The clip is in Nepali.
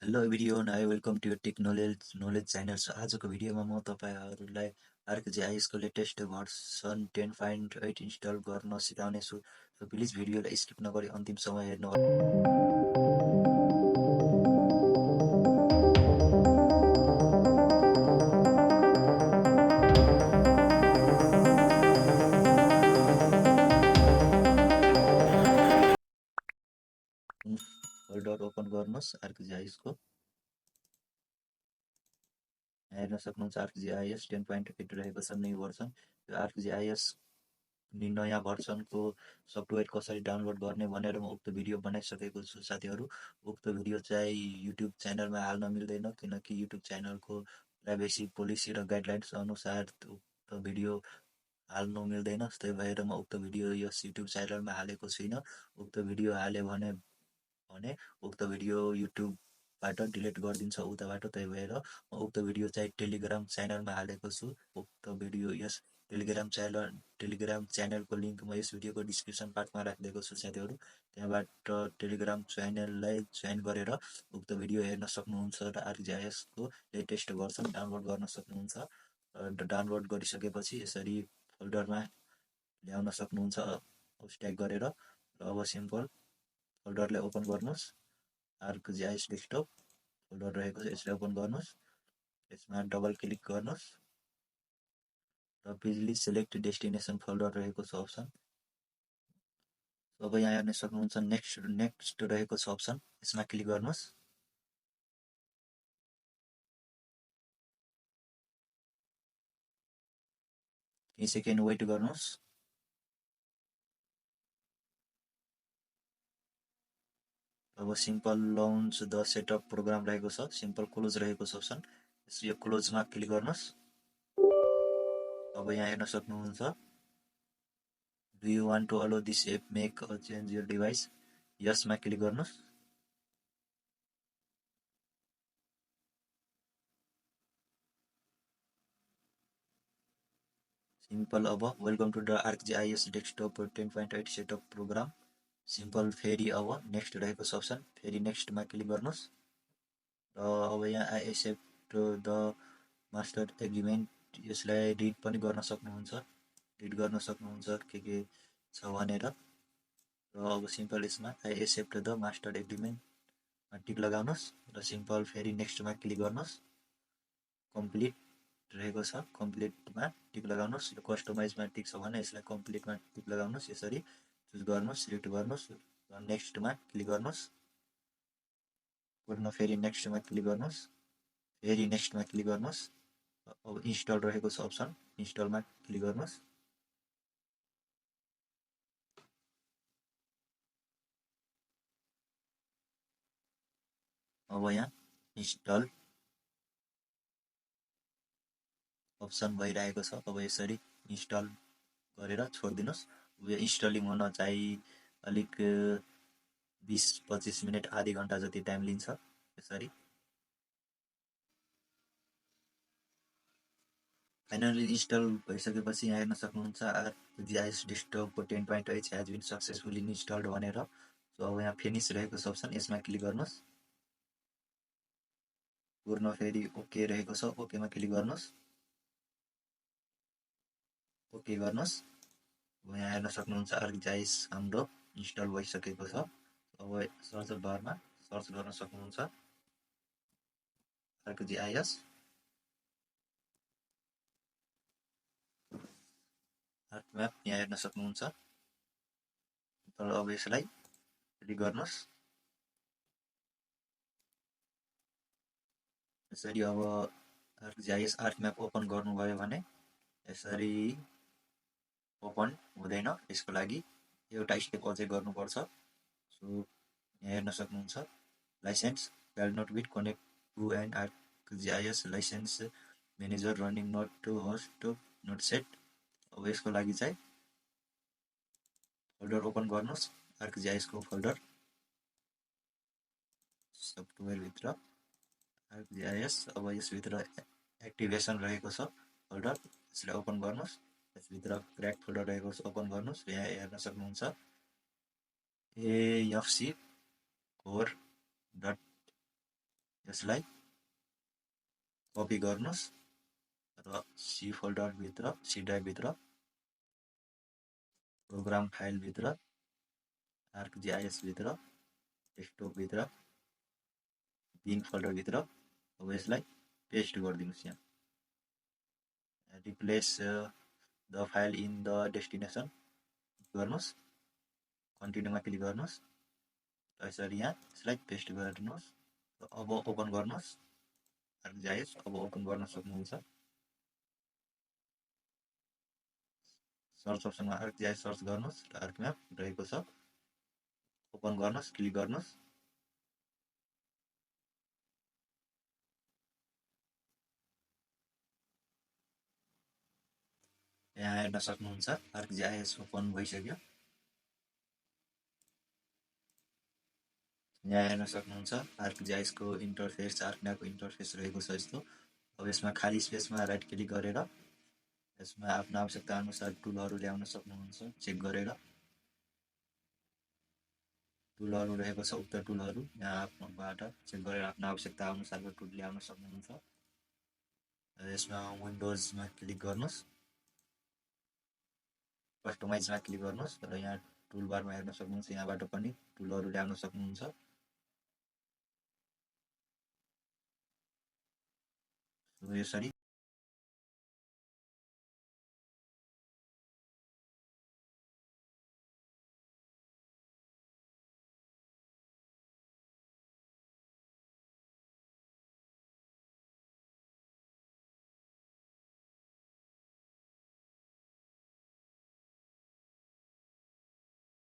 Hello everyone, I welcome to tech knowledge channel. आजको भिडियोमा म तपाईँहरूलाई ArcGIS को लेटेस्ट भर्सन 10.8 इन्स्टल गर्न सिकाउनेछु। सो प्लिज भिडियोलाई स्किप नगरी अन्तिमसम्म हेर्नुहोला। फोल्डर ओपन गर्नुहोस् ArcGIS को। हेर्न सक्नुहुन्छ ArcGIS 10.8 रहेको छ न्यू भर्सन। यो ArcGIS नयाँ भर्सनको सफ्टवेयर कसरी डाउनलोड गर्ने भनेर म उक्त भिडियो बनाइसकेको छु साथीहरू। उक्त भिडियो चाहिँ युट्युब च्यानलमा हाल्न मिल्दैन, किनकि युट्युब च्यानलको प्राइभेसी पोलिसी र गाइडलाइन्स अनुसार उक्त भिडियो हाल्नु मिल्दैन। त्यही भएर म उक्त भिडियो यस युट्युब च्यानलमा हालेको छुइनँ। उक्त भिडियो हाल्यो भने उक्त भिडियो युट्युबबाट डिलिट गरिदिन्छ उताबाट। त्यही भएर म उक्त भिडियो चाहिँ टेलिग्राम च्यानलमा हालेको छु। उक्त भिडियो यस टेलिग्राम च्यानलको लिङ्क म यस भिडियोको डिस्क्रिप्सन पार्टमा राखिदिएको छु साथीहरू। त्यहाँबाट टेलिग्राम च्यानललाई जोइन गरेर उक्त भिडियो हेर्न सक्नुहुन्छ र ArcGIS को लेटेस्ट भर्सन डाउनलोड गर्न सक्नुहुन्छ। डाउनलोड गरिसकेपछि यसरी फोल्डरमा ल्याउन सक्नुहुन्छ स्ट्याक गरेर। र अब सिम्पल फोल्डरलाई ओपन गर्नुहोस्। ArcGIS डेस्कटप फोल्डर रहेको छ, यसलाई ओपन गर्नुहोस्। यसमा डबल क्लिक गर्नुहोस् र प्लिज सिलेक्ट डेस्टिनेसन फोल्डर रहेको छ अप्सन। अब यहाँ हेर्न सक्नुहुन्छ नेक्स्ट रहेको छ अप्सन, यसमा क्लिक गर्नुहोस्। केही सेकेन्ड वेट गर्नुहोस्। अब simple launch the setup program रहेको छ, सिम्पल क्लोज रहेको छ अप्सन। यो क्लोजमा क्लिक गर्नुहोस्। अब यहाँ हेर्न सक्नुहुन्छ, do you want to allow this app make a change your device, यसमा क्लिक गर्नुहोस्। सिम्पल अब welcome to the ArcGIS desktop 10.8 setup program. Simple फेरि अब नेक्स्ट रहेको छ अप्सन, फेरि नेक्स्टमा क्लिक गर्नुहोस्। र अब यहाँ I accept the master agreement, यसलाई रिड पनि गर्न सक्नुहुन्छ, रिड गर्न सक्नुहुन्छ के छ भनेर। र अब सिम्पल यसमा आई एक्सेप्ट द मास्टर एग्रिमेन्टमा टिक लगाउनुहोस् र सिम्पल फेरि नेक्स्टमा क्लिक गर्नुहोस्। कम्प्लिट रहेको छ, कम्प्लिटमा टिक लगाउनुहोस्। यो कस्टमाइजमा टिक छ भने यसलाई कम्प्लिटमा टिक लगाउनुहोस्। यसरी चुज गर्नुहोस्, सिलेक्ट गर्नुहोस् र नेक्स्टमा क्लिक गर्नुहोस्। पुनः फेरि नेक्स्टमा क्लिक गर्नुहोस्, फेरि नेक्स्टमा क्लिक गर्नुहोस्। अब इन्स्टल रहेको छ अप्सन, इन्स्टलमा क्लिक गर्नुहोस्। अब यहाँ इन्स्टल अप्सन भइरहेको छ। अब यसरी इन्स्टल गरेर छोडिदिनुहोस्। यो इन्स्टलिङ हुन चाहिँ अलिक 20-25 मिनट, आधी घन्टा जति टाइम लिन्छ। यसरी फाइनली इन्स्टल भइसकेपछि यहाँ हेर्न सक्नुहुन्छ ArcGIS डेस्कटपको 10.8 has been successfully installed भनेर। सो अब यहाँ फिनिस रहेको छ अप्सन, यसमा क्लिक गर्नुहोस्। पूर्ण फेरि ओके रहेको छ, ओकेमा क्लिक गर्नुहोस्, ओके गर्नुहोस्। अब यहाँ हेर्न सक्नुहुन्छ ArcGIS हाम्रो इन्स्टल भइसकेको छ। अब सर्च बारमा सर्च गर्न सक्नुहुन्छ ArcGIS ArcMap, यहाँ हेर्न सक्नुहुन्छ। अब यसलाई क्लिक गर्नुहोस्। यसरी अब ArcGIS ArcMap ओपन गर्नुभयो भने यसरी ओपन हुँदैन, यसको लागि एउटा स्टेप अझै गर्नुपर्छ। सो यहाँ हेर्न सक्नुहुन्छ licence value not with connect to and ArcGIS licence manager running not to host not set. अब यसको लागि चाहिँ फोल्डर ओपन गर्नुहोस्, ArcGIS को फोल्डर सफ्टवेयरभित्र ArcGIS। अब यसभित्र एक्टिभेसन रहेको छ फोल्डर, यसलाई ओपन गर्नुहोस्। यसभित्र क्र्याक फोल्डर रहेको छ, ओपन गर्नुहोस्। यहाँ हेर्न सक्नुहुन्छ AFC core यसलाई कपी गर्नुहोस् र सी फोल्डरभित्र, सी ड्राइभभित्र, प्रोग्राम फाइलभित्र, ArcGIS भित्र, डेस्कटपभित्र, बिन फोल्डरभित्र अब यसलाई पेस्ट गरिदिनुहोस्। यहाँ replace the file in the destination गर्नुहोस्, कन्टिन्यूमा क्लिक गर्नुहोस् र यसरी यहाँ यसलाई पेस्ट गर्नुहोस् र अब ओपन गर्नुहोस्। ArcGIS अब ओपन गर्न सक्नुहुन्छ। सर्च अप्सनमा ArcGIS सर्च गर्नुहोस् र ArcMap रहेको छ, ओपन गर्नुहोस्, क्लिक गर्नुहोस्। यहाँ हेर्न सक्नुहुन्छ ArcGIS ओपन भइसक्यो। यहाँ हेर्न सक्नुहुन्छ ArcGIS को इन्टरफेस, ArcMap को इन्टरफेस रहेको छ यस्तो। अब यसमा खाली स्पेसमा राइट क्लिक गरेर यसमा आफ्नो आवश्यकता अनुसार टुलहरू ल्याउन सक्नुहुन्छ। चेक गरेर टुलहरू रहेको छ, उक्त टुलहरू यहाँ आफ्नोबाट चेक गरेर आफ्नो आवश्यकता अनुसारको टुल ल्याउन सक्नुहुन्छ। यसमा विन्डोजमा क्लिक गर्नुहोस्, कस्टमाइजमा क्लिक गर्नुहोस् र यहाँ टुलबारमा हेर्न सक्नुहुन्छ, यहाँबाट पनि टुलहरू ल्याउन सक्नुहुन्छ। यसरी